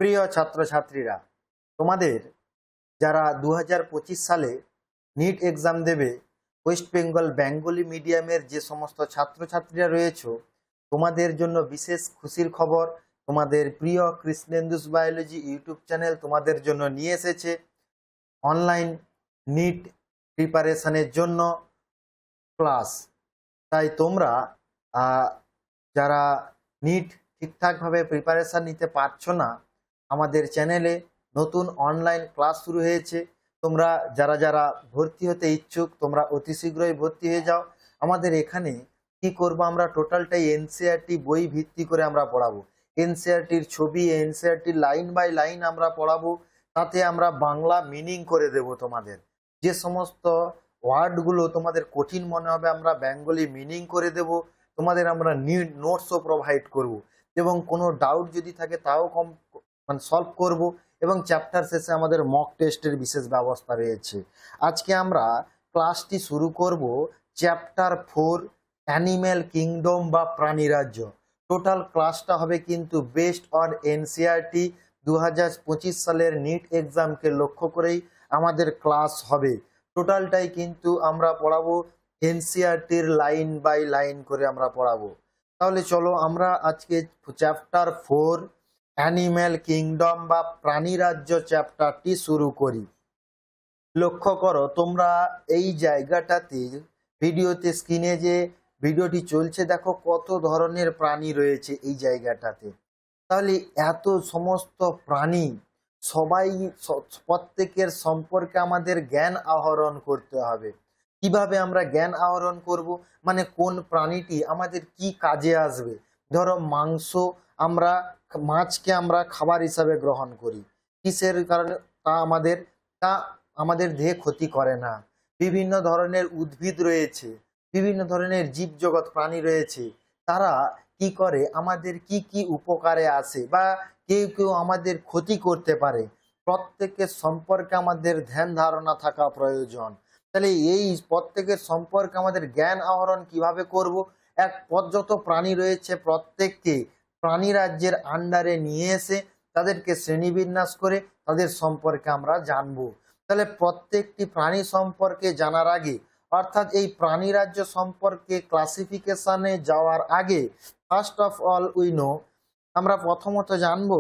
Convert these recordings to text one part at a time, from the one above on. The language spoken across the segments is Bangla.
প্রিয় ছাত্রছাত্রীরা, তোমাদের যারা 2025 সালে নিট এক্সাম দেবে, ওয়েস্ট বেঙ্গল বেঙ্গলি মিডিয়ামের যে সমস্ত ছাত্রছাত্রীরা রয়েছে, তোমাদের জন্য বিশেষ খুশির খবর। তোমাদের প্রিয় কৃষ্ণেন্দুস বায়োলজি ইউটিউব চ্যানেল তোমাদের জন্য নিয়ে এসেছে অনলাইন নিট প্রিপারেশনের জন্য ক্লাস। তাই তোমরা যারা নিট ঠিকঠাকভাবে প্রিপারেশান নিতে পারছো না, আমাদের চ্যানেলে নতুন অনলাইন ক্লাস শুরু হয়েছে। তোমরা যারা যারা ভর্তি হতে ইচ্ছুক, তোমরা অতি শীঘ্রই ভর্তি হয়ে যাও। আমাদের এখানে কি করব, আমরা টোটালটাই এনসিইআরটি বই ভিত্তি করে আমরা পড়াবো। এনসিইআরটির ছবি, এনসিইআরটির লাইন বাই লাইন আমরা পড়াবো। তাতে আমরা বাংলা মিনিং করে দেব। তোমাদের যে সমস্ত ওয়ার্ডগুলো তোমাদের কঠিন মনে হবে, আমরা বেঙ্গলি মিনিং করে দেব। তোমাদের আমরা নোটসও প্রোভাইড করব, এবং কোনো ডাউট যদি থাকে তাও সলভ করব। এবং চ্যাপ্টার শেষে আমাদের মক টেস্টের বিশেষ ব্যবস্থা রয়েছে। আজকে আমরা ক্লাসটি শুরু করব চ্যাপ্টার 4 অ্যানিম্যাল কিংডম বা প্রাণীরাজ্য। টোটাল ক্লাসটা হবে কিন্তু বেস্ট অন এনসিইআরটি 2025 সালের নিট এক্সামকে লক্ষ্য করেই আমাদের ক্লাস হবে। টোটালটাই কিন্তু আমরা পড়াবো এনসিইআরটির লাইন বাই লাইন করে আমরা পড়াবো। তাহলে চলো আমরা আজকে চ্যাপ্টার 4 অ্যানিম্যাল কিংডম বা প্রাণীরাজ্য চ্যাপ্টারটি শুরু করি। লক্ষ্য করো তোমরা এই জায়গাটাতে, ভিডিওতে স্ক্রিনে যে ভিডিওটি চলছে, দেখো কত ধরনের প্রাণী রয়েছে এই জায়গাটাতে। তাহলে এত সমস্ত প্রাণী, সবাই প্রত্যেকের সম্পর্কে আমাদের জ্ঞান আহরণ করতে হবে। কিভাবে আমরা জ্ঞান আহরণ করব, মানে কোন প্রাণীটি আমাদের কি কাজে আসবে। ধরো মাছকে আমরা খাবার হিসাবে গ্রহণ করি, কিসের কারণে? তা আমাদের দেহে ক্ষতি করে না। বিভিন্ন ধরনের উদ্ভিদ রয়েছে, বিভিন্ন ধরনের জীবজগৎ প্রাণী রয়েছে, তারা কি করে, আমাদের কি কি উপকারে আসে, বা কেউ কেউ আমাদের ক্ষতি করতে পারে। প্রত্যেকের সম্পর্কে আমাদের ধ্যান ধারণা থাকা প্রয়োজন। তাহলে এই প্রত্যেকের সম্পর্কে আমাদের জ্ঞান আহরণ কিভাবে করব? যত প্রাণী রয়েছে প্রত্যেককে প্রাণী রাজ্যের আন্ডারে নিয়ে এসে তাদেরকে শ্রেণীবিন্যাস করে তাদের সম্পর্কে আমরা জানবো। তাহলে প্রত্যেকটি প্রাণী সম্পর্কে জানার আগে, অর্থাৎ এই প্রাণী রাজ্য সম্পর্কে ক্লাসিফিকেশনে যাওয়ার আগে, ফার্স্ট অফ অল আমরা প্রথমত জানবো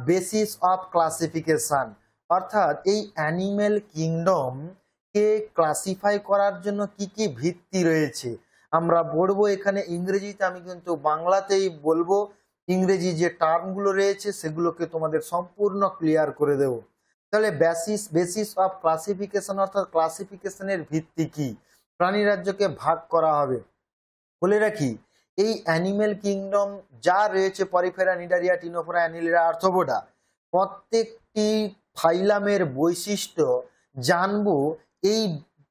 বেসিস অফ ক্লাসিফিকেশন। অর্থাৎ এই অ্যানিম্যাল কিংডম কে ক্লাসিফাই করার জন্য কি কি ভিত্তি রয়েছে আমরা পড়বো। এখানে ইংরেজিতে, আমি কিন্তু বাংলাতেই বলবো। ইংরেজি যে টার্মগুলো রয়েছে সেগুলোকে তোমাদের সম্পূর্ণ ক্লিয়ার করে দেব। তাহলে বেসিস অফ ক্লাসিফিকেশন, অর্থাৎ ক্লাসিফিকেশনের ভিত্তি কি, প্রাণী রাজ্যকে ভাগ করা হবে। বলে রাখি, এই অ্যানিম্যাল কিংডম যা রয়েছে, পরিফেরা, নিডারিয়া, টিনোফোরা, অ্যানিলিরা, আর্থ্রোপোডা, প্রত্যেকটি ফাইলামের বৈশিষ্ট্য জানবো এই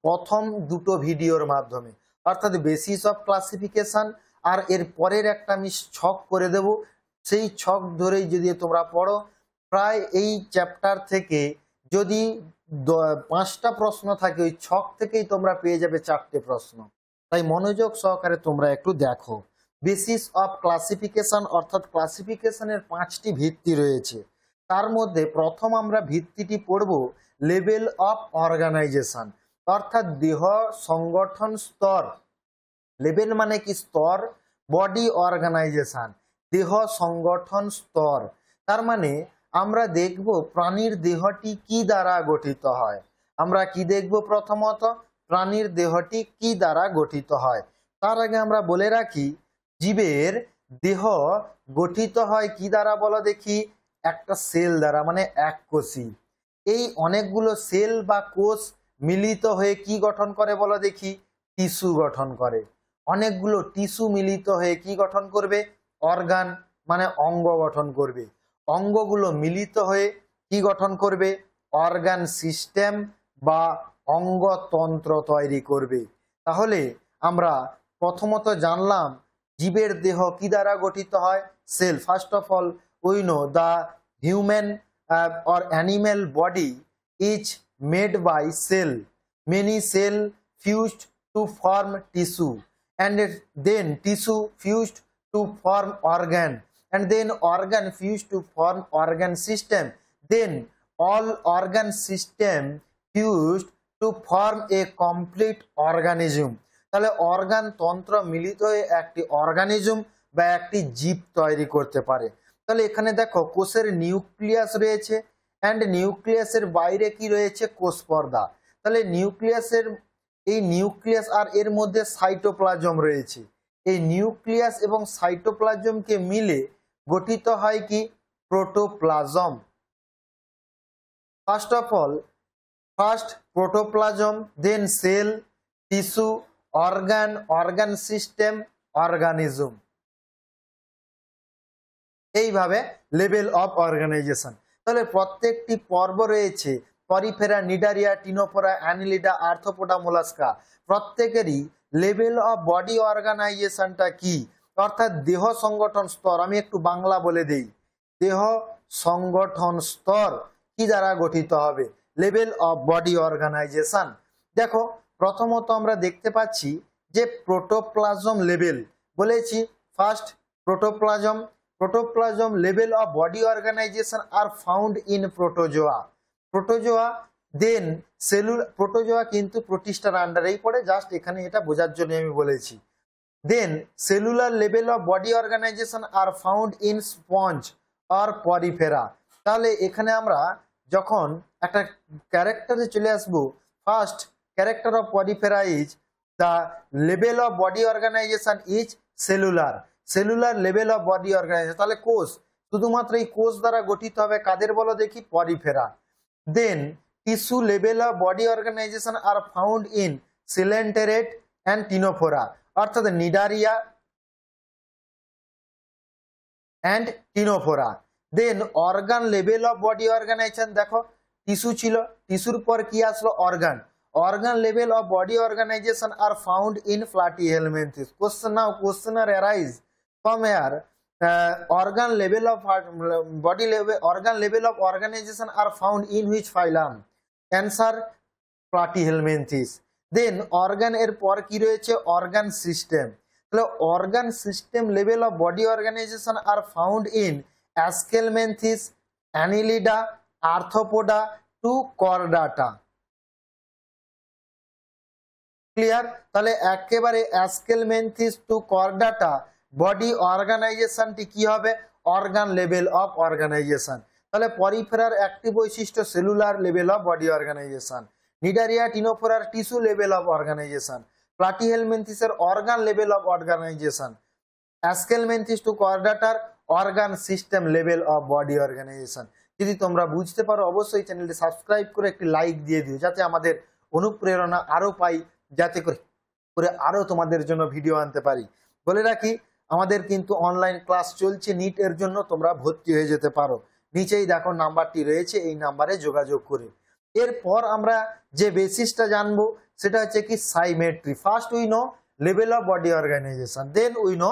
প্রথম দুটো ভিডিওর মাধ্যমে। অর্থাৎ বেসিস অফ ক্লাসিফিকেশন, আর এর পরের একটা আমি ছক করে দেব। সেই ছক ধরেই যদি তোমরা পড়ো, প্রায় এই চ্যাপ্টার থেকে যদি 5টা প্রশ্ন থাকে, ওই ছক থেকেই তোমরা পেয়ে যাবে 4টে প্রশ্ন। তাই মনোযোগ সহকারে তোমরা একটু দেখো। বেসিস অফ ক্লাসিফিকেশন, অর্থাৎ ক্লাসিফিকেশনের 5টি ভিত্তি রয়েছে। তার মধ্যে প্রথম আমরা ভিত্তিটি পড়ব লেভেল অফ অর্গানাইজেশন, অর্থাৎ দেহ সংগঠন স্তর। লেভেল মানে কি? স্তর। বডি অর্গানাইজেশন, দেহ সংগঠন স্তর। তার মানে আমরা দেখব প্রাণীর দেহটি কি দ্বারা গঠিত হয়। আমরা কি দেখব? প্রথমত প্রাণীর দেহটি কি দ্বারা গঠিত হয়। তার আগে আমরা বলে রাখি, জীবের দেহ গঠিত হয় কি দ্বারা বলো দেখি? একটা সেল দ্বারা, মানে এককোষী। এই অনেকগুলো সেল বা কোষ মিলিত হয়ে কি গঠন করে বলো দেখি? টিস্যু গঠন করে। অনেকগুলো টিস্যু মিলিত হয়ে কি গঠন করবে? অর্গান, মানে অঙ্গ গঠন করবে। অঙ্গগুলো মিলিত হয়ে কি গঠন করবে? অর্গান সিস্টেম বা অঙ্গতন্ত্র তৈরি করবে। তাহলে আমরা প্রথমত জানলাম জীবের দেহ কি দ্বারা গঠিত হয়? Cell. First of all we know the human or animal body is made by cell. Many cell fused to form tissue, and then tissue fused to form organ, and then organ fuse to form organ system, then all organ system fused to form a complete organism। তাহলে অর্গান তন্ত্র মিলিত হয়ে একটি অর্গানিজম বা একটি জীব তৈরি করতে পারে। তাহলে এখানে দেখো কোষের নিউক্লিয়াস রয়েছে অ্যান্ড নিউক্লিয়াসের বাইরে কি রয়েছে, কোষ পর্দা। তাহলে নিউক্লিয়াসের এই নিউক্লিয়াস আর এর মধ্যে সাইটোপ্লাজম রয়েছে। এই নিউক্লিয়াস এবং সাইটোপ্লাজমকে মিলে গঠিত হয় কি, protoplasm. First of all, first protoplasm, then cell, tissue, organ, organ system, organism. এইভাবে লেভেল অফ অর্গানাইজেশন। তাহলে প্রত্যেকটি পর্ব রয়েছে, Porifera, Cnidaria, Ctenophora, Annelida, Arthropoda, Mollusca, প্রত্যেকেরই লেভেল অফ বডি অর্গানাইজেশনটা কি, অর্থাৎ দেহ সংগঠন স্তর। আমি একটু বাংলা বলে দেই, দেহ সংগঠন স্তর কি দ্বারা গঠিত হবে, লেভেল অফ বডি অর্গানাইজেশন। দেখো প্রথমত আমরা দেখতে পাচ্ছি যে প্রোটোপ্লাজম লেভেল বলেছি, first protoplasm. Protoplasm level of body organisation are found in protozoa. Protozoa, then cellular. Protozoa কিন্তু প্রোটিস্টার আন্ডারেই পড়ে, জাস্ট এখানে এটা বোঝার জন্য আমি বলেছি। Then cellular level of body organisation are found in sponge are porifera. তাহলে এখানে আমরা যখন একটা ক্যারেক্টারে চলে আসবো, first character of porifera is the level of body organization is cellular. Cellular level of body organization, তাহলে কোষ, শুধুমাত্র এই কোষ দ্বারা গঠিত হবে, কাদের বলো দেখি, Porifera. Then tissue level of body organisation are found in coelenterate and Ctenophora, অর্থাৎ Cnidaria and Ctenophora. Then organ level of body organisation, দেখো টিস্যু ছিল, টিস্যুর পর কি আসলো, organ. Organ level of body organisation are found in Platyhelminthes. Question now, question are arise from here, organ level of body level, organ level of organization are found in which phylum? Answer platyhelminthes. Then organ এর পর কি রয়েছে, organ system। তাহলে organ system level of body organization are found in Aschelminthes, Annelida, Arthropoda to Chordata। Clear? তাহলে একেবারে Aschelminthes to Chordata বডি অর্গানাইজেশনটি কি হবে, অর্গান লেভেল অফ অর্গানাইজেশন। তাহলে পরিফেরার একটি বৈশিষ্ট্য cellular level of body organisation, Cnidaria টিনোফোরার টিস্যু লেভেল অফ অর্গানাইজেশন, প্লাটিহেলমিনথিসের organ level of organisation, Aschelminthes to কর্ডাটার organ system level of body organisation. যদি তোমরা বুঝতে পারো অবশ্যই চ্যানেলটি সাবস্ক্রাইব করে একটি লাইক দিয়ে দিও, যাতে আমাদের অনুপ্রেরণা আরো পাই, যাতে করে আরো তোমাদের জন্য ভিডিও আনতে পারি। বলে রাখি, আমাদের কিন্তু অনলাইন ক্লাস চলছে নিট এর জন্য, তোমরা ভর্তি হয়ে যেতে পারো। নিচেই দেখো নাম্বারটি রয়েছে, এই নাম্বারে যোগাযোগ করে। এরপর আমরা যে বেসিসটা জানবো সেটা হচ্ছে কি symmetry. First we know level of body organisation, then we know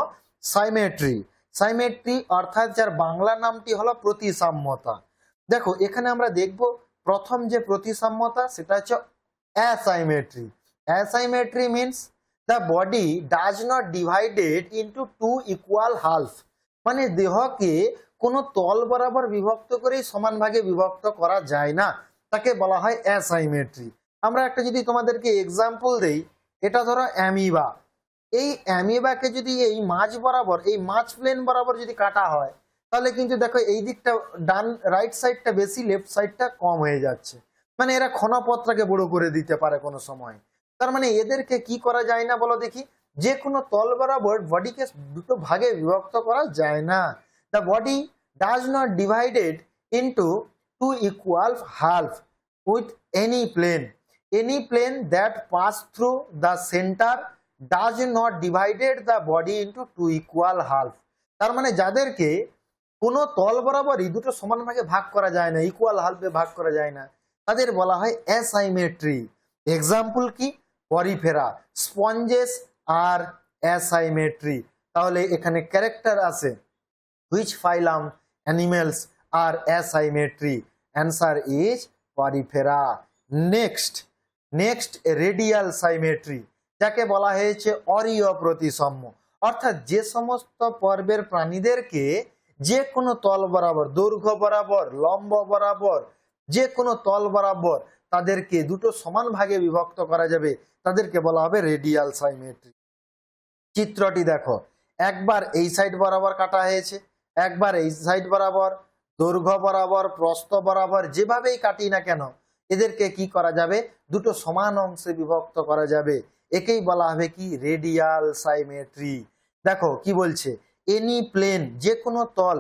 symmetry. Symmetry অর্থাৎ যার বাংলা নামটি হলো প্রতিসাম্যতা। দেখো এখানে আমরা দেখব প্রথম যে প্রতিসাম্যতা সেটা হচ্ছে অ্যাসাইমেট্রি। অ্যাসাইমেট্রি means the body does not divided into two equal half, মানে দেহকে কোনো তল বরাবর বিভক্ত করে সমান ভাগে বিভক্ত করা যায় না, তাকে বলা হয় অ্যাসাইমেট্রি। আমরা একটা যদি তোমাদেরকে এক্সাম্পল দেই, এটা ধরো অ্যামিবা। এই অ্যামিবাকে যদি এই মাঝ বরাবর, এই মাঝ প্লেন বরাবর যদি কাটা হয়, তাহলে কিন্তু দেখো এই দিকটা ডান রাইট সাইডটা বেশি, লেফট সাইডটা কম হয়ে যাচ্ছে। মানে এরা ক্ষণপত্রাকে বড় করে দিতে পারে কোনো সময়। তার মানে এদেরকে কি করা যায় না বলো দেখি, যে কোনো তল বরাবর বডিকে দুটো ভাগে বিভক্ত করা যায় না। The body does not divided into two equal half with any plane. Any plane that pass through the centre does not divided the body into two equal half. তার মানে যাদেরকে কোনো তল বরাবরই দুটো সমান ভাগে ভাগ করা যায় না, ইকুয়াল হাফে ভাগ করা যায় না, তাদের বলা হয় অ্যাসাইমেট্রি। এক্সাম্পল কি, পরিফেরা, স্পঞ্জেস আর অ্যাসাইমেট্রি। তাহলে এখানে ক্যারেক্টার আছে, which phylum animals are asymmetry? Answer is Porifera. Next radial symmetry, যাকে বলা হয়েছে অরীয় প্রতিসাম্য। অর্থাৎ যে সমস্ত পর্বের প্রাণীদেরকে যে কোনো তল বরাবর, দৈর্ঘ্য বরাবর, লম্ব বরাবর, যে কোনো তল বরাবর তাদেরকে দুটো সমান ভাগে বিভক্ত করা যাবে, তাদেরকে বলা হবে রেডিয়াল সাইমেট্রি। চিত্রটি দেখো, একবার এই সাইড বরাবর কাটা হয়েছে, একবার এই সাইড বরাবর, দৈর্ঘ্য বরাবর, প্রস্থ বরাবর, যেভাবেই কাটি না কেন এদেরকে কি করা যাবে, দুটো সমান অংশে বিভক্ত করা যাবে। একেই বলা হবে কি, রেডিয়াল সাইমেট্রি। দেখো কি বলছে, এনি প্লেন, যে কোনো তল,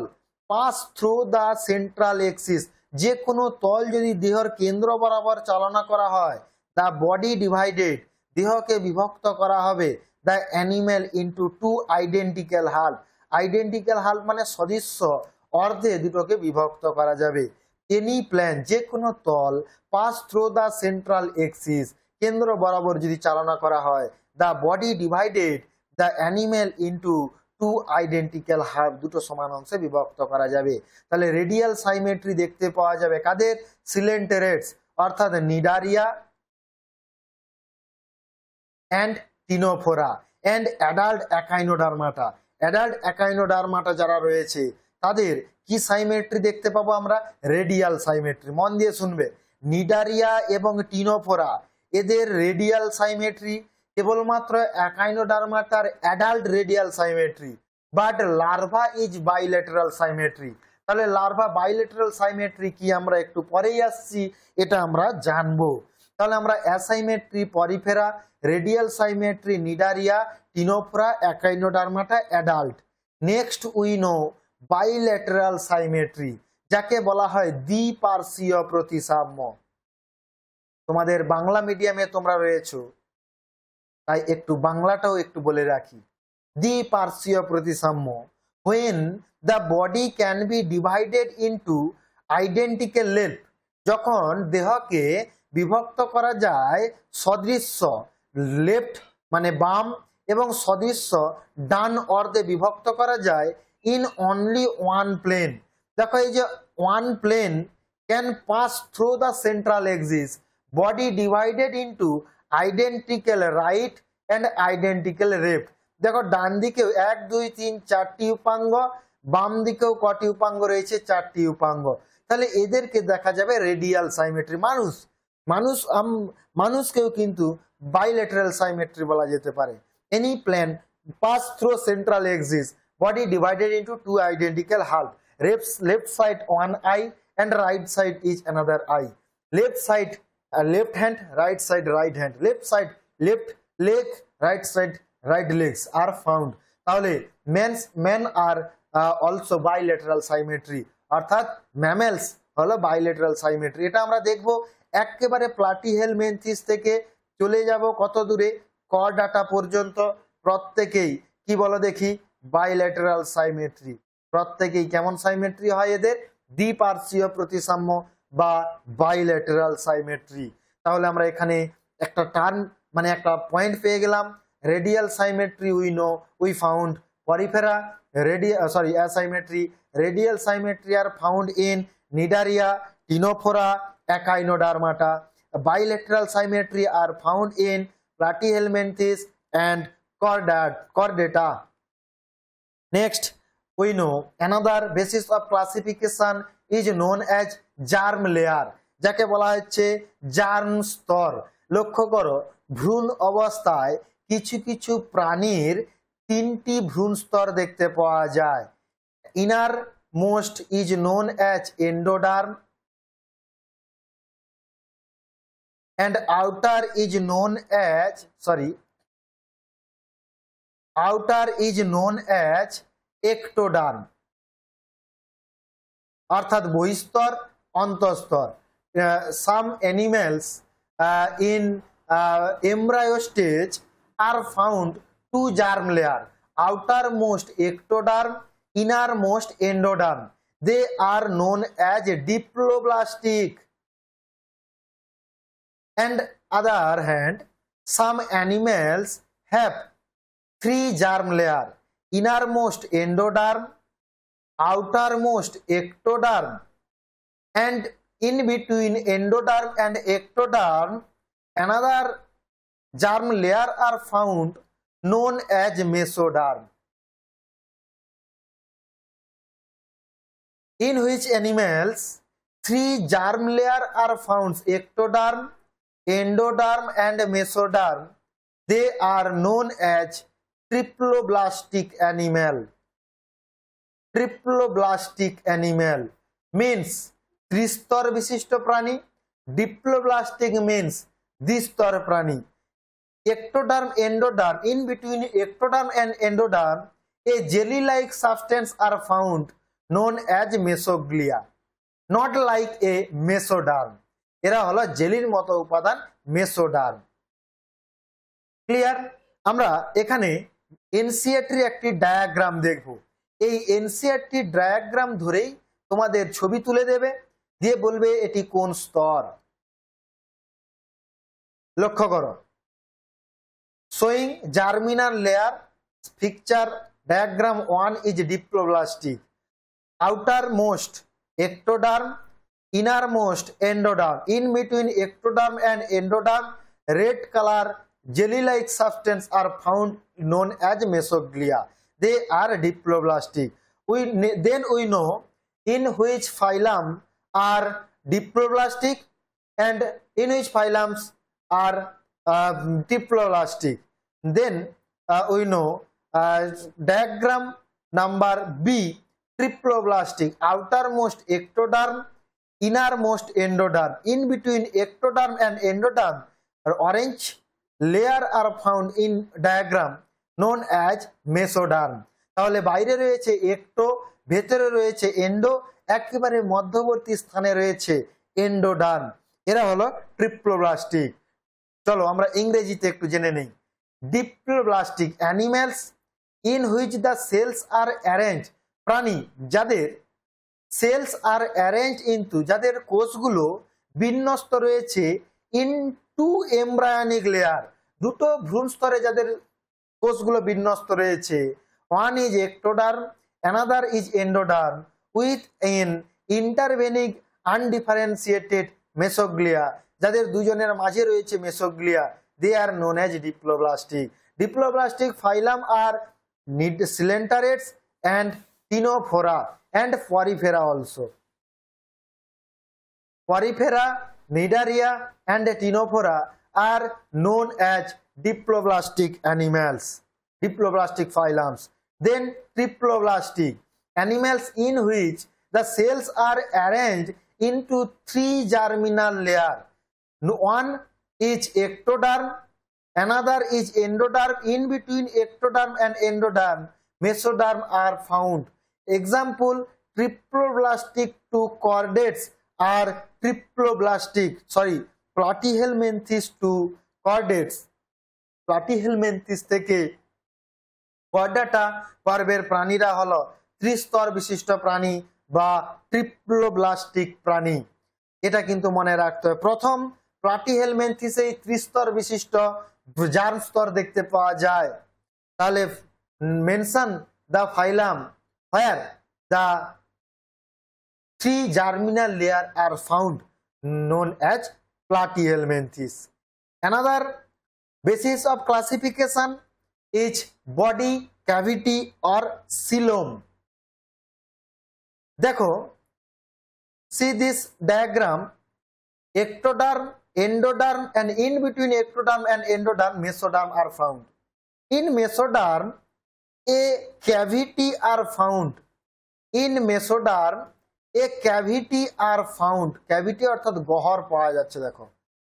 pass through the central axis, যে কোনো তল যদি দেহর কেন্দ্র বরাবর চালনা করা হয়, দা বডি ডিভাইডেড, দেহকে বিভক্ত করা হবে, the animal into two identical half, identical half মানে সদৃশ্য অর্ধে দুটোকে বিভক্ত করা যাবে। এনি প্ল্যান, যে কোনো তল, pass through the central axis, কেন্দ্র বরাবর যদি চালনা করা হয়, the body divided, the animal into two identical half, দুটো সমান অংশে বিভক্ত করা যাবে। তাহলে রেডিয়াল সাইমেট্রি দেখতে পাওয়া যাবে কাদের, সিলেন্টেরেটস অর্থাৎ Cnidaria and Ctenophora and adult Echinodermata. Adult Echinodermata যারা রয়েছে তাদের কি সাইমেট্রি দেখতে পাবো আমরা, রেডিয়াল সাইমেট্রি। মন দিয়ে শুনবে, নিডারিয়া এবং টিনোফোরা এদের রেডিয়াল সাইমেট্রি, কেবলমাত্র অ্যাকাইনোডার্মাটার adult radial symmetry, but larva is bilateral symmetry. তাহলে লার্ভা বাইলেটারাল সাইমেট্রি কি আমরা একটু পরেই আসছি, এটা আমরা জানবো। তাহলে আমরা asymmetry Porifera, radial symmetry Cnidaria, Ctenophora, Echinodermata adult. Next we know bilateral symmetry, যাকে বলা হয় দ্বিপার্শ্বীয় প্রতিসাম্য। তোমাদের বাংলা মিডিয়ামে তোমরা রয়েছো, তাই একটু বাংলাটাও একটু বলে রাখি। দ্বিপার্শ্বীয় প্রতিসাম্য, when the body can be divided into identical length, যখন দেহকে বিভক্ত করা যায় সদৃশ্য, লেফট মানে বাম এবং সদৃশ্য ডান অর্ধে বিভক্ত করা যায়, ইন অনলি ওয়ান প্লেন। দেখো এই যে one plane can pass through the central axis, body divided into identical right and identical left. দেখো ডান দিকেও 1 2 3 4টি উপাঙ্গ, বাম দিকেও কটি উপাঙ্গ রয়েছে, 4টি উপাঙ্গ। তাহলে এদেরকে দেখা যাবে রেডিয়াল সাইমেট্রি। মানুষকেও কিন্তু বাইলেটারাল সাইমেট্রি বলা যেতে পারে। Any plane pass through central axis, body divided into two identical half, left side one eye and right side is another eye, left side left hand, right side right hand, left side left leg, right side right legs are found. তাহলে men are also bilateral symmetry, অর্থাৎ ম্যামেলস হলো bilateral symmetry। এটা আমরা দেখব একেবারে প্লাটিহেলমিনথেস থেকে চলে যাব কত দূরে, কর্ডাটা পর্যন্ত, প্রত্যেকেই কি বলো দেখি, বাইলেটারাল সাইমেট্রি। প্রত্যেকেই কেমন সাইমেট্রি হয় এদের, দ্বিপার্শ্বীয় প্রতিসাম্য বা বাইলেটারাল সাইমেট্রি। তাহলে আমরা এখানে একটা টার্ম মানে একটা পয়েন্ট পেয়ে গেলাম, radial symmetry we found Porifera, asymmetry, radial symmetry are found in Cnidaria, Ctenophora, Echinodermata, bilateral symmetry are found in platyhelminthes and chordata. Next, we know another basis of classification is known as germ layer, যাকে বলা হচ্ছে জার্ম স্তর। লক্ষ্য করো, ভ্রূণ অবস্থায় কিছু কিছু প্রাণীর 3টি ভ্রূণ স্তর দেখতে পাওয়া যায়। Inner most is known as endoderm and outer is known as ectoderm, অর্থাৎ বহিস্তর অন্তঃস্তর। Some animals in embryo stage are found 2 germ layer, outermost ectoderm, innermost endoderm. They are known as diploblastic. And other hand, some animals have 3 germ layer, innermost endoderm, outermost ectoderm, and in between endoderm and ectoderm another germ layer are found known as mesoderm. In which animals three germ layer are found: ectoderm, endoderm, and mesoderm. They are known as triploblastic animal. Triploblastic animal means त्रिस्तर विशिष्ट प्राणी. डिप्लोब्लास्टिक means द्विस्तर प्राणी. Ectoderm, endoderm. In between ectoderm and endoderm, a jelly-like substance are found known as mesoglia. Not like a mesoderm. এরা হলো জেলির মতো উপাদান মেসোডার্ম. ক্লিয়ার? আমরা এখানে এনসিইআরটির একটি ডায়াগ্রাম দেখব. এই এনসিইআরটি ডায়াগ্রাম ধরেই তোমাদের ছবি তুলে দেবে, দিয়ে বলবে এটি কোন স্তর. লক্ষ্য করো, showing germinal layer, picture diagram 1 is diploblastic, outermost ectoderm, innermost endoderm. In between ectoderm and endoderm, red color jelly-like substance are found known as mesoglia. They are diploblastic. Then we know in which phylum are diploblastic and in which phylums are triploblastic. Then we know diagram number B, triploblastic, outermost ectoderm, innermost endoderm. In between ectoderm and endoderm, orange layer are found in diagram known as mesoderm. তাহলে বাইরে রয়েছে একটো, ভেতরে রয়েছে এন্ডো, একেবারে মধ্যবর্তী স্থানে রয়েছে এন্ডোডার্ম. এরা হলো ট্রিপ্লোব্লাস্টিক. চলো আমরা ইংরেজিতে একটু জেনে নেই. Diploblastic animals in which the cells are arrange, প্রাণী যাদের সেলস আর অ্যারেঞ্জ ইনটু, যাদের কোষগুলো বিন্যস্ত রয়েছে ইন টু এমব্রায়োনিক লেয়ার, দুটো ভ্রূণ স্তরে যাদের কোষগুলো বিন্যস্ত রয়েছে. One is ectoderm, another is endoderm with an intervening undifferentiated mesoglea, যাদের দুজনের মাঝে রয়েছে mesoglea. They are known as diploblastic. Diploblastic phylum are coelenterates and Ctenophora and porifera also. Porifera, Cnidaria and Ctenophora are known as diploblastic animals, diploblastic phylums. Then triploblastic animals in which the cells are arranged into three germinal layers. One is ectoderm, another is endoderm. In between ectoderm and endoderm, mesoderm are found. Example, triploblastic to chordates are triploblastic, platyhelminthes to chordates. platyhelminthes থেকে chordata পর্বের প্রাণীরা হলো ত্রিস্তর বিশিষ্ট প্রাণী বা ট্রিপ্লোব্লাস্টিক প্রাণী. এটা কিন্তু মনে রাখতে হবে. প্রথম প্লাটিহেলমেন্থিসে ত্রিস্তর বিশিষ্ট জার্ম স্তর দেখতে পাওয়া যায়. তাহলে mention the phylum where the three germinal layers are found known as platyhelminthes. Another basis of classification is body cavity or coelom. দেখো, see this diagram, ectoderm, endoderm, and in between ectoderm and endoderm mesoderm are found. In mesoderm a cavity are found. In mesoderm a cavity are found. cavity অর্থাৎ গহ্বর পাওয়া যাচ্ছে দেখো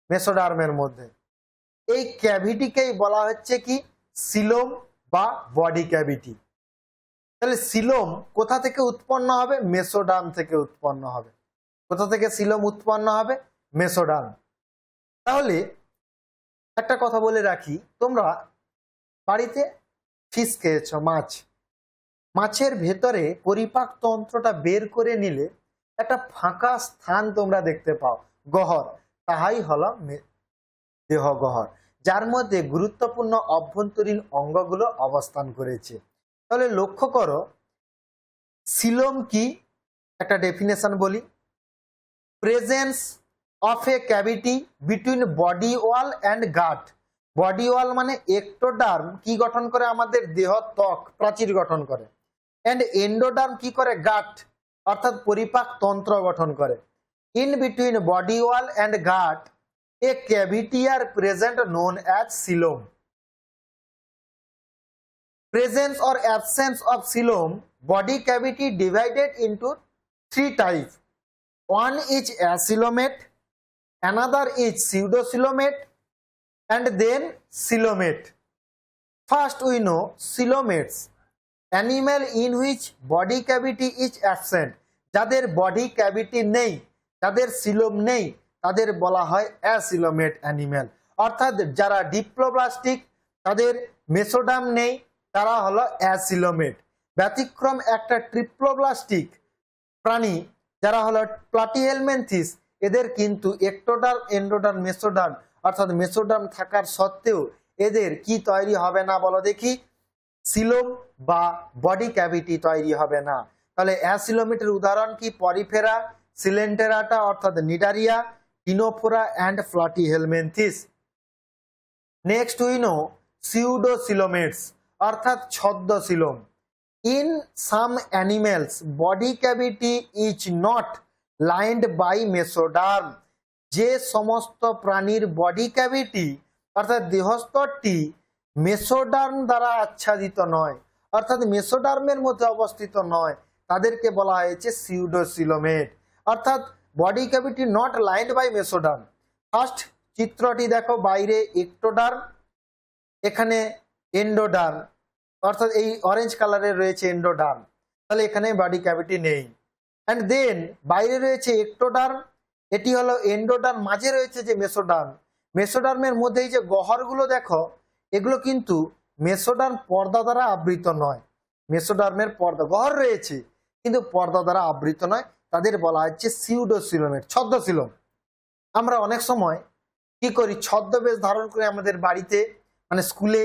মেসোডার্মের মধ্যে. এই ক্যাভিটিকেই বলা হচ্ছে কি সিলোম বা বডি ক্যাভিটি. তাহলে সিলোম কোথা থেকে উৎপন্ন হবে? মেসোডার্ম থেকে উৎপন্ন হবে. কোথা থেকে সিলোম উৎপন্ন হবে? মেসোডার্ম. তাহলে একটা কথা বলে রাখি, তোমরা বাড়িতে ফিশ খেয়েছ, মাছ, মাছের ভেতরে পরিপাক তন্ত্রটা বের করে নিলে একটা ফাঁকা স্থান তোমরা দেখতে পাও, গহ্বর. তাহাই হলো দেহ গহ্বর, যার মধ্যে গুরুত্বপূর্ণ অভ্যন্তরীণ অঙ্গগুলো অবস্থান করেছে. তাহলে লক্ষ্য করো, সিলোম কি? একটা ডেফিনেশন বলি, presence of a cavity between body wall and gut. Body wall মানে এক্টোডার্ম কি গঠন করে? আমাদের দেহ ত্বক প্রাচীর গঠন করে. এন্ড এন্ডোডার্ম কি করে? গাট অর্থাৎ পরিপাক তন্ত্র গঠন করে। In between body wall and gut a cavity are present known as coelom. Presence or absence of coelom, body cavity divided into three types. One is acoelomate, another is pseudocoelomate, and then coelomate. First we know coelomates, animal in which body cavity is absent. যাদের body cavity নেই, যাদের সিলোম নেই, তাদের বলা হয় acoelomate animal। অর্থাৎ যারা ডিপ্লোব্লাস্টিক, তাদের মেসোডার্ম নেই, তারা হলো অ্যাসিলোমেট। ব্যতিক্রম একটা ট্রিপ্লোব্লাস্টিক প্রাণী যারা হলো প্লাটিহেলমিনথিস, এদের কিন্তু একটোডার্ম, এন্ডোডার্ম, মেসোডার্ম অর্থাৎ মেসোডার্ম থাকার সত্ত্বেও এদের কি তৈরি হবে না বলো দেখি? সিলোম বা বডি ক্যাভিটি তৈরি হবে না। তাহলে অ্যাসিলোমেটের উদাহরণ কি? পরিফেরা, সিলেন্টেরাটা অর্থাৎ Cnidaria, Ctenophora and Platyhelminthes. Next we know pseudocoelomates অর্থাৎ ছদ্মসিলোম। In some animals body cavity is not lined by mesoderm. যে সমস্ত প্রাণীর বডি ক্যাভিটি অর্থাৎ দেহস্তরটি মেসোডার্ম দ্বারা আচ্ছাদিত নয়, অর্থাৎ মেসোডার্মের মধ্যে অবস্থিত নয়, তাদেরকে বলা হয়েছে সিউডোসিলোমেট। অর্থাৎ body cavity not lined by mesoderm. First চিত্রটি দেখো, বাইরে একটোডার্ম, এখানে এন্ডোডার্ম, অর্থাৎ এই অরেঞ্জ কালারের রয়েছে এন্ডোডার্ম, তাহলে এখানে বডি ক্যাভিটি নেই। অ্যান্ড দেন বাইরে রয়েছে একটোডার্ম, এটি হলো এন্ডোডার্ম, মাঝে রয়েছে যে মেসোডার্ম। মেসোডার্মের মধ্যে এই যে গহরগুলো দেখো, এগুলো কিন্তু মেসোডার্ম পর্দা দ্বারা আবৃত নয়। মেসোডার্মের পর্দা গহর রয়েছে কিন্তু পর্দা দ্বারা আবৃত নয়, তাদের বলা হচ্ছে সিউডোসিলোমেট, ছদ্মসিলোম। আমরা অনেক সময় কি করি? ছদ্মবেশ ধারণ করে আমাদের বাড়িতে, মানে স্কুলে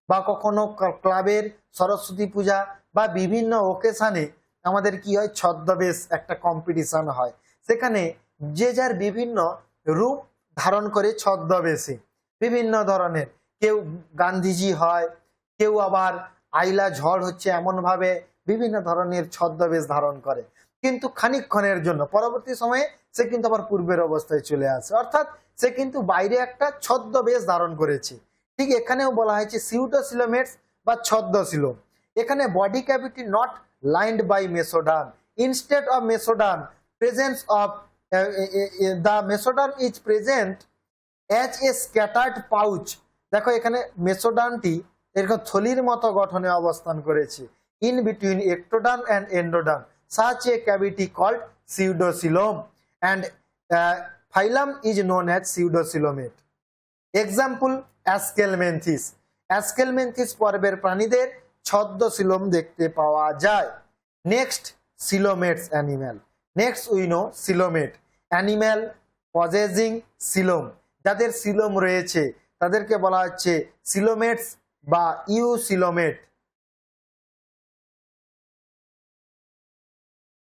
বা কখনো ক্লাবের সরস্বতী পূজা বা বিভিন্ন ওকেশনে আমাদের কি হয়? ছদ্মবেশ একটা কম্পিটিশন হয়, সেখানে যে যার বিভিন্ন রূপ ধারণ করে ছদ্মবেশে বিভিন্ন ধরনের, কেউ গান্ধীজি হয়, কেউ আবার আইলা ঝড় হচ্ছে এমনভাবে বিভিন্ন ধরনের ছদ্মবেশ ধারণ করে, কিন্তু খানিকক্ষণের জন্য, পরবর্তী সময়ে সে কিন্তু আবার পূর্বের অবস্থায় চলে আসে, অর্থাৎ সে কিন্তু বাইরে একটা ছদ্মবেশ ধারণ করেছে। ঠিক এখানেও বলা হয়েছে সিউডোসিলোমেটস বা ছদ্মসিলোম। এখানে body cavity not lined by mesoderm, instead of mesoderm presence of the mesoderm is present as a scattered pouch. দেখো এখানে মেসোডার্মটি এরকম থলির মতো গঠনে অবস্থান করেছে in between ectoderm and endoderm, such a cavity called pseudocylom and phylum is known as pseudocoelomate. Example Aschelminthes. Aschelminthes পর্বের প্রাণীদের ছদ্মসিলোম দেখতে পাওয়া যায়। Next coelomates animal. Next we know coelomate, animal possessing coelom, যাদের সিলোম রয়েছে তাদেরকে বলা হচ্ছে সিলোমেটস বা ইউসিলোমেট।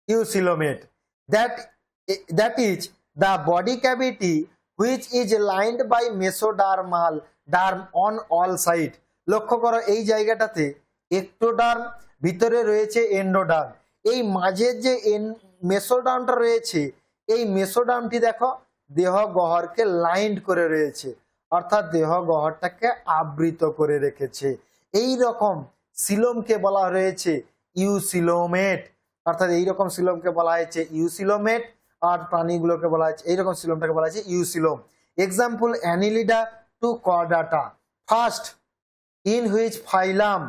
Eucoelomate, that is the body cavity which is lined by mesodermal derm on all side. লক্ষ্য করো এই জায়গাটাতে একটোডার্ম, ভিতরে রয়েছে এন্ডোডার্ম, এই মাঝের যে মেসোডার্মটা রয়েছে এই মেসোডার্মটি দেখো দেহ গহ্বরকে লাইন্ড করে রয়েছে, অর্থাৎ দেহ গহ্বরটাকে আবৃত করে রেখেছে। এই রকম সিলোমকে বলা রয়েছে ইউসিলোমেট, অর্থাৎ এইরকম সিলোমকে বলা হয়েছে ইউসিলোমেট, আর প্রাণীগুলোকে বলা হয়েছে এইরকম সিলোমটাকে বলা হয়েছে eucoelom. Example Annelida to Chordata. First, in which phylum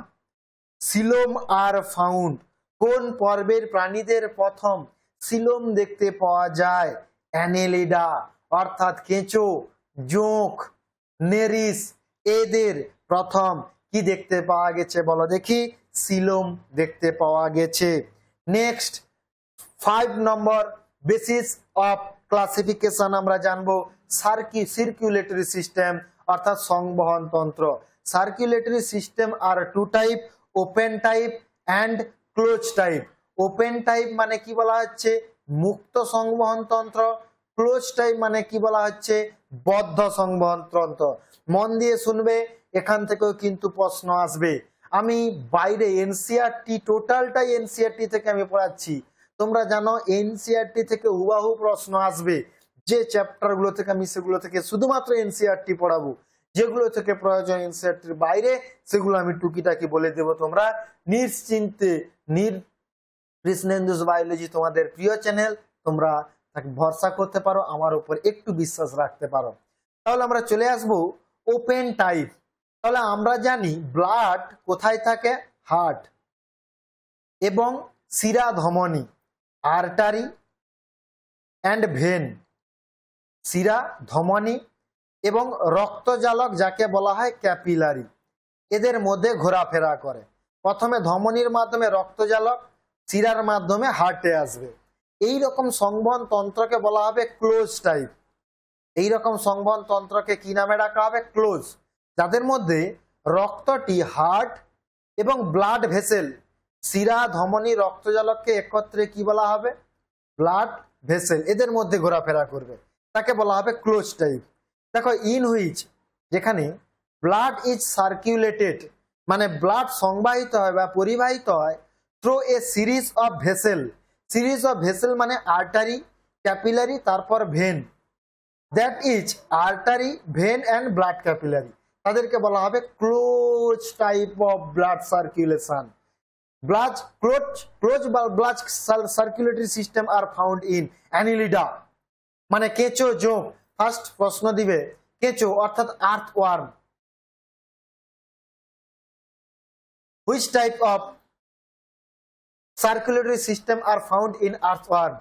coelom are found. কোন পর্বের প্রাণীদের প্রথম সিলোম দেখতে পাওয়া যায়? অ্যানিলিডা, অর্থাৎ কেঁচো, জোঁক, নেরিস, এদের প্রথম কি দেখতে পাওয়া গেছে বলো দেখি? সিলোম দেখতে পাওয়া গেছে। Next 5 number basis of classification আমরা জানবো সার্কুলেটরি সিস্টেম, অর্থাৎ সংবহন তন্ত্র। সার্কুলেটরি সিস্টেম আর 2 type, open type and close type. Open type মানে কি বলা হচ্ছে? মুক্ত সংবহন তন্ত্র। ক্লোজ টাইপ মানে কি বলা হচ্ছে? বদ্ধ সংবহন তন্ত্র। মন দিয়ে শুনবে, এখান থেকেও কিন্তু প্রশ্ন আসবে। আমি বাইরে এনসিইআরটি টোটালটাই এনসিইআরটি থেকে আমি পড়াচ্ছি, তোমরা জানো এনসিইআরটি থেকে হুবাহু প্রশ্ন আসবে, যে চ্যাপ্টার গুলো থেকে আমি সেগুলো থেকে শুধুমাত্র এনসিইআরটি পড়াবো, যেগুলো থেকে প্রয়োজন এনসিইআরটির বাইরে সেগুলো আমি টুকিটাকি বলে দেব। তোমরা নিশ্চিন্তে কৃষ্ণেন্দুস বায়োলজি তোমাদের প্রিয় চ্যানেল, তোমরা তাকে ভরসা করতে পারো, আমার উপর একটু বিশ্বাস রাখতে পারো। তাহলে আমরা চলে আসব ওপেন টাইপ। তাহলে আমরা জানি ব্লাড কোথায় থাকে, হার্ট এবং শিরা ধমনী, আর্টারি অ্যান্ড ভেন, শিরা ধমনী এবং রক্তজালক যাকে বলা হয় ক্যাপিলারি, এদের মধ্যে ঘোরাফেরা করে। প্রথমে ধমনীর মাধ্যমে রক্তজালক, শিরার মাধ্যমে হার্টে আসবে। এই রকম সংবহন তন্ত্রকে বলা হবে ক্লোজ টাইপ। এই রকম সংবহন তন্ত্রকে কি নামে ডাকা হবে, ক্লোজ। যাদের মধ্যে রক্তটি হার্ট এবং ব্লাড ভেসেল, শিরা ধমনী রক্তজালককে একত্রে কি বলা হবে, ব্লাড ভেসেল, এদের মধ্যে ঘোরাফেরা করবে, তাকে বলা হবে ক্লোজ টাইপ। দেখো ইন হুইচ, যেখানে ব্লাড ইজ সার্কুলেটেড, মানে ব্লাড সংবাহিত হয় বা পরিবাহিত হয় through a series of vessel. Series of vessel মানে আর্টারি, ক্যাপিলারি, তারপর vein. That is artery, vein and blood capillary, তাদেরকে বলা হবে close type of blood circulation. Blood circulatory system are found in Annelida, মানে কেঁচো জোঁক। ফার্স্ট প্রশ্ন দিবে কেঁচো অর্থাৎ earthworm. Which type of circulatory system are found in earthworm?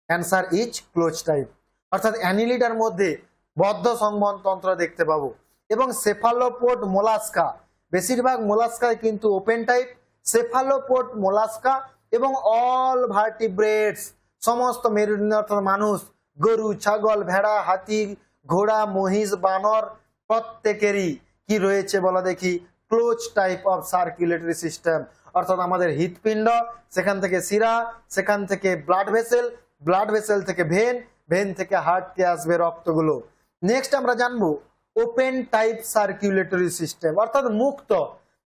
Answer is close type. অর্থাৎ অ্যানিলিডার মধ্যে বদ্ধ সংবহন তন্ত্র দেখতে পাবো। এবং সেফালোপোড মোলাস্কা, বেশিরভাগ মোলাস্কায় কিন্তু ওপেন টাইপ। সেফালোপোড মোলাস্কা এবং অল ভার্টিব্রেটস, সমস্ত মেরুদণ্ড অর্থাৎ মানুষ, গরু, ছাগল, ভেড়া, হাতি, ঘোড়া, মহিষ, বানর, প্রত্যেকেরই কি রয়েছে বলা দেখি, close type of circulatory system. অর্থাৎ আমাদের হৃৎপিণ্ড, সেখান থেকে শিরা, সেখান থেকে ব্লাড ভেসেল, ব্লাড ভেসেল থেকে ভেন, ভেন থেকে হার্টকে আসবে রক্তগুলো। নেক্সট আমরা জানবো ওপেন টাইপ সার্কুলেটরি সিস্টেম, অর্থাৎ মুক্ত,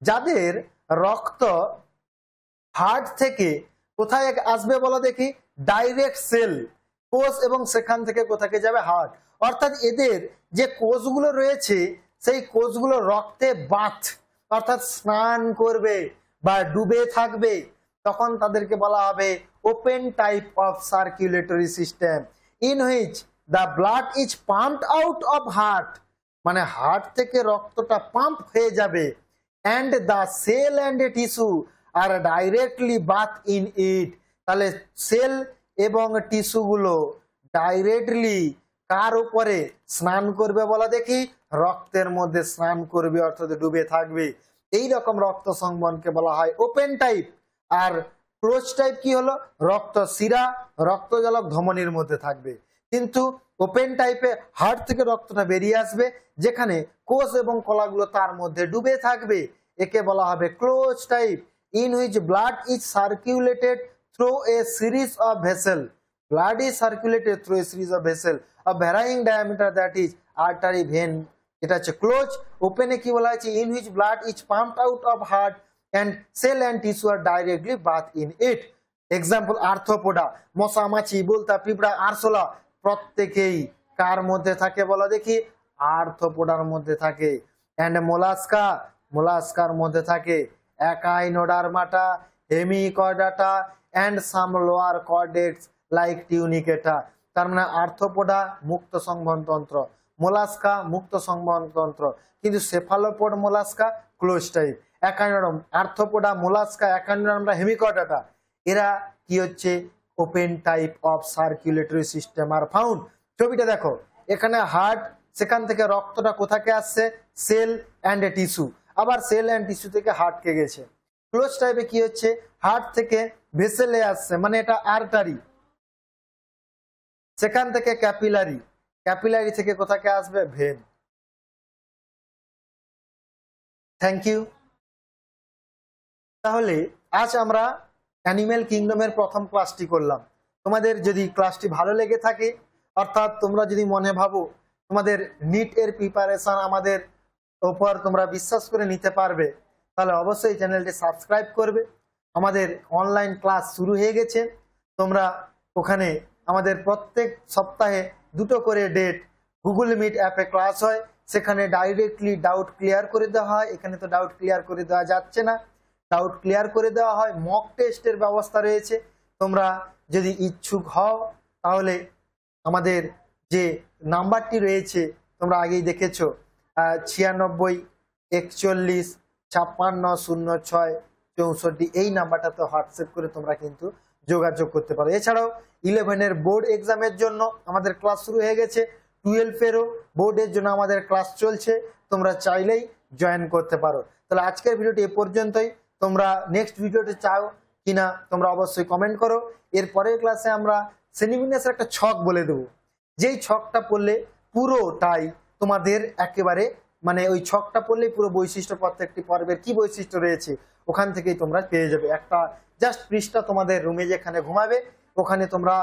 যাদের রক্ত হার্ট থেকে কোথায় আসবে বলো দেখি, ডাইরেক্ট সেল, কোষ, এবং সেখান থেকে কোথাকে যাবে, হার্ট। অর্থাৎ এদের যে কোষগুলো রয়েছে সেই কোষগুলো রক্তে বাথ, অর্থাৎ স্নান করবে বা ডুবে থাকবে, তখন তাদেরকে বলা হবে open type of circulatory system. In which the blood is pumped out of heart, মানে হার্ট থেকে রক্তটা পাম্প হয়ে যাবে, and the cell and tissue are directly bath in it. তাহলে সেল এবং টিস্যুগুলো ডাইরেক্টলি কার উপরে স্নান করবে বলা দেখি, রক্তের মধ্যে স্নান করবে, অর্থাৎ ডুবে থাকবে। এই রকম রক্ত সংবহনকে বলা হয় ওপেন টাইপ। আর ক্লোজ টাইপ কি হলো, রক্ত শিরা রক্তজালক ধমনীর মধ্যে থাকবে, কিন্তু ওপেন টাইপে হার্ট থেকে রক্তটা বেরিয়ে আসবে, যেখানে কোষ এবং কলাগুলো তার মধ্যে ডুবে থাকবে, একে বলা হবে close type. In which blood is circulated through a series of vessel, blood is circulated through a series of vessels of varying diameter, that is artery, vein, এটা হচ্ছে ক্লোজ। ওপেনে কি বলা আছে, in which blood is pumped out of heart and cell and tissue are directly bathed in it. Example arthropoda, মশা, মাছি, বুলতা, পিঁপড়া, আরশোলা, প্রত্যেকেই কার মধ্যে থাকে বলা দেখি, আর্থ্রোপোডার মধ্যে থাকে। অ্যান্ড মোলাস্কা, মোলাস্কার মধ্যে থাকে Echinodermata, Hemichordata and some lower chordates like Tunicata. তার মানে আর্থ্রোপোডা মুক্ত সংবহন তন্ত্র, মোলাস্কা মুক্ত সংবহন তন্ত্র, কিন্তু cephalopod Mollusca close type. Echinoderm, Arthropoda, Mollusca, Echinodermata, Hemichordata, এরা কি হচ্ছে open type of circulatory system are found. ছবিটা দেখো, এখানে হার্ট, সেখান থেকে রক্তটা কোথাকে আসছে, সেল অ্যান্ড টিস্যু, আবার সেল অ্যান্ড টিস্যু থেকে হার্টকে গেছে। ক্লোজ টাইপে কি হচ্ছে, হার্ট থেকে ভেসেলে আসছে, মানে এটা আর্টারি, সেখান থেকে ক্যাপিলারি, ক্যাপিলারি থেকে কোথাকে আসবে, ভেন। Thank you. তাহলে আজ আমরা অ্যানিমেল কিংডমের প্রথম ক্লাসটি করলাম। তোমাদের যদি ক্লাসটি ভালো লেগে থাকে, অর্থাৎ তোমরা যদি মনে ভাবো তোমাদের নিট এর প্রিপারেশন আমাদের উপর তোমরা বিশ্বাস করে নিতে পারবে, তাহলে অবশ্যই চ্যানেলটি সাবস্ক্রাইব করবে। আমাদের অনলাইন ক্লাস শুরু হয়ে গেছে, তোমরা ওখানে আমাদের প্রত্যেক সপ্তাহে 2টো করে ডেট গুগল মিট অ্যাপে ক্লাস হয়, সেখানে ডাইরেক্টলি ডাউট ক্লিয়ার করে দেওয়া হয়। এখানে তো ডাউট ক্লিয়ার করে দেওয়া যাচ্ছে না, ডাউট ক্লিয়ার করে দেওয়া হয়। মক টেস্টের ব্যবস্থা রয়েছে। তোমরা যদি ইচ্ছুক হও তাহলে আমাদের যে নাম্বারটি রয়েছে তোমরা আগেই দেখেছো, 96 41 56 06 64, এই নাম্বারটাতে হোয়াটসঅ্যাপ করে তোমরা কিন্তু যোগাযোগ করতে পারো। এছাড়াও 11-এর বোর্ড এক্সামের জন্য আমাদের ক্লাস শুরু হয়ে গেছে, 12-এরও বোর্ডের জন্য আমাদের ক্লাস চলছে, তোমরা চাইলেই জয়েন করতে পারো। তাহলে আজকের ভিডিওটি এ পর্যন্তই। তোমরা নেক্সট ভিডিওটি চাও কিনা তোমরা অবশ্যই কমেন্ট করো। এর পরের ক্লাসে আমরা শ্রেণীবিন্যাসের একটা ছক বলে দেবো, যেই ছকটা পড়লে পুরোটাই তোমাদের একেবারে মানে ওই ছকটা পড়লেই পুরো বৈশিষ্ট্য, প্রত্যেকটি পর্বের কি বৈশিষ্ট্য রয়েছে ওখান থেকেই তোমরা পেয়ে যাবে। একটা জাস্ট পৃষ্ঠা তোমাদের রুমে যেখানে ঘুমাবে ওখানে তোমরা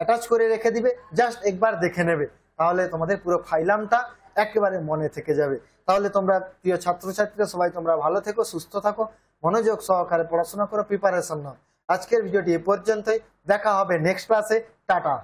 অ্যাটাচ করে রেখে দিবে, জাস্ট একবার দেখে নেবে, তাহলে তোমাদের পুরো ফাইলামটা একেবারে মনে থেকে যাবে। তাহলে তোমরা প্রিয় ছাত্রছাত্রীরা সবাই তোমরা ভালো থেকো, সুস্থ থাকো, মনোযোগ সহকারে পড়াশোনা করো, প্রিপারেশন নাও। আজকের ভিডিওটি এ পর্যন্তই, দেখা হবে নেক্সট ক্লাসে। টাটা।